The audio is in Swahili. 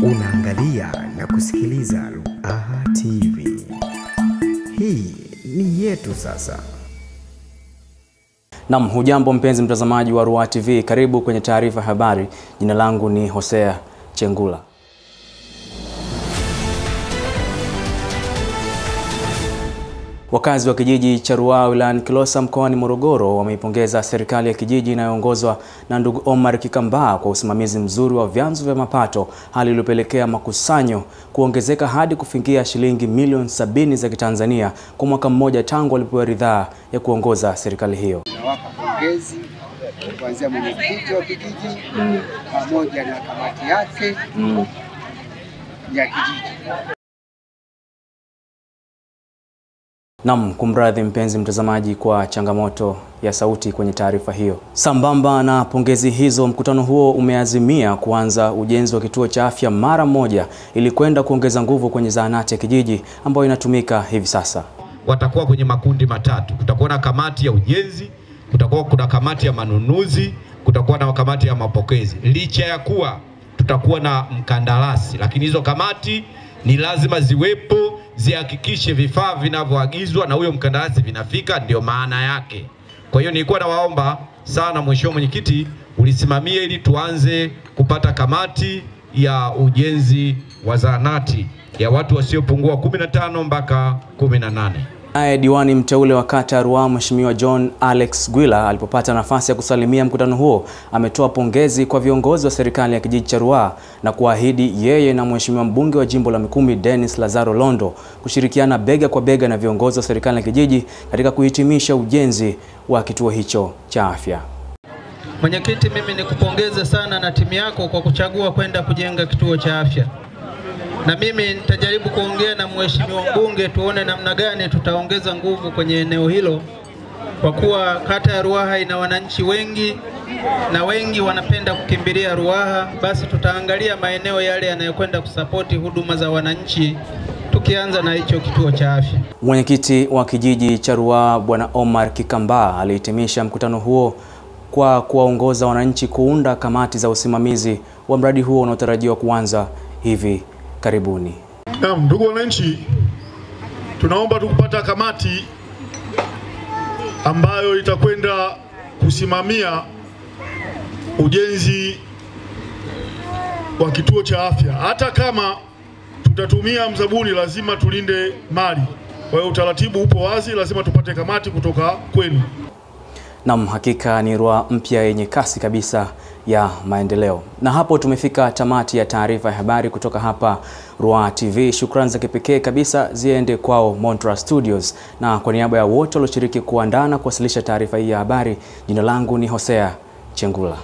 Unaangalia na kusikiliza Ruaha TV. Hii ni yetu sasa. Naam, hujambo mpenzi mtazamaji wa Ruaha TV, karibu kwenye taarifa habari. Jina langu ni Hosea Chengula. Wakazi wa kijiji cha Ruaha wilayani Kilosa mkoani Morogoro wameipongeza serikali ya kijiji inayoongozwa na ndugu Omar Kikambaa kwa usimamizi mzuri wa vyanzo vya mapato, hali iliyopelekea makusanyo kuongezeka hadi kufikia shilingi milioni 70 za Kitanzania kwa mwaka mmoja tangu walipopewa ridhaa ya kuongoza serikali hiyo. Nawapa pongezi kuanzia mwenyekiti wa kijiji pamoja na kamati yake ya kijiji. Naam, kumradhi mpenzi mtazamaji kwa changamoto ya sauti kwenye taarifa hiyo. Sambamba na pongezi hizo, mkutano huo umeazimia kuanza ujenzi wa kituo cha afya mara moja ili kwenda kuongeza nguvu kwenye zahanati ya kijiji ambayo inatumika hivi sasa. Watakuwa kwenye makundi matatu. Kutakuwa na kamati ya ujenzi, kutakuwa kuna kamati ya manunuzi, kutakuwa na kamati ya mapokezi. Licha ya kuwa tutakuwa na mkandarasi, lakini hizo kamati ni lazima ziwepo, zihakikishe vifaa vinavyoagizwa na huyo mkandarasi vinafika, ndio maana yake. Kwa hiyo nilikuwa nawaomba sana mheshimiwa mwenyekiti ulisimamie ili tuanze kupata kamati ya ujenzi wa zahanati ya watu wasiopungua 15 mpaka 18. Naye diwani mteule wa kata ya Ruaha Mheshimiwa John Alex Gwila alipopata nafasi ya kusalimia mkutano huo, ametoa pongezi kwa viongozi wa serikali ya kijiji cha Ruaha na kuahidi yeye na Mheshimiwa mbunge wa jimbo la Mikumi Dennis Lazaro Londo kushirikiana bega kwa bega na viongozi wa serikali ya kijiji katika kuhitimisha ujenzi wa kituo hicho cha afya. Mwenyekiti, mimi nikupongeze sana na timu yako kwa kuchagua kwenda kujenga kituo cha afya. Na mimi nitajaribu kuongea na mheshimiwa mbunge tuone namna gani tutaongeza nguvu kwenye eneo hilo, kwa kuwa kata ya Ruaha ina wananchi wengi na wengi wanapenda kukimbilia Ruaha. Basi tutaangalia maeneo yale yanayokwenda kusapoti huduma za wananchi, tukianza na hicho kituo cha afya. Mwenyekiti wa kijiji cha Ruaha Bwana Omar Kikambaa alihitimisha mkutano huo kwa kuwaongoza wananchi kuunda kamati za usimamizi wa mradi huo unaotarajiwa kuanza hivi karibuni. Naam, ndugu wananchi, tunaomba tukupata kamati ambayo itakwenda kusimamia ujenzi wa kituo cha afya. Hata kama tutatumia mzabuni, lazima tulinde mali. Kwa hiyo utaratibu upo wazi, lazima tupate kamati kutoka kwenu. Naam, hakika ni Ruaha mpya yenye kasi kabisa ya maendeleo. Na hapo tumefika tamati ya taarifa ya habari kutoka hapa Ruaha TV. Shukrani za kipekee kabisa ziende kwao Montra Studios, na kwa niaba ya wote walioshiriki kuandaa na kuwasilisha taarifa hii ya habari, jina langu ni Hosea Chengula.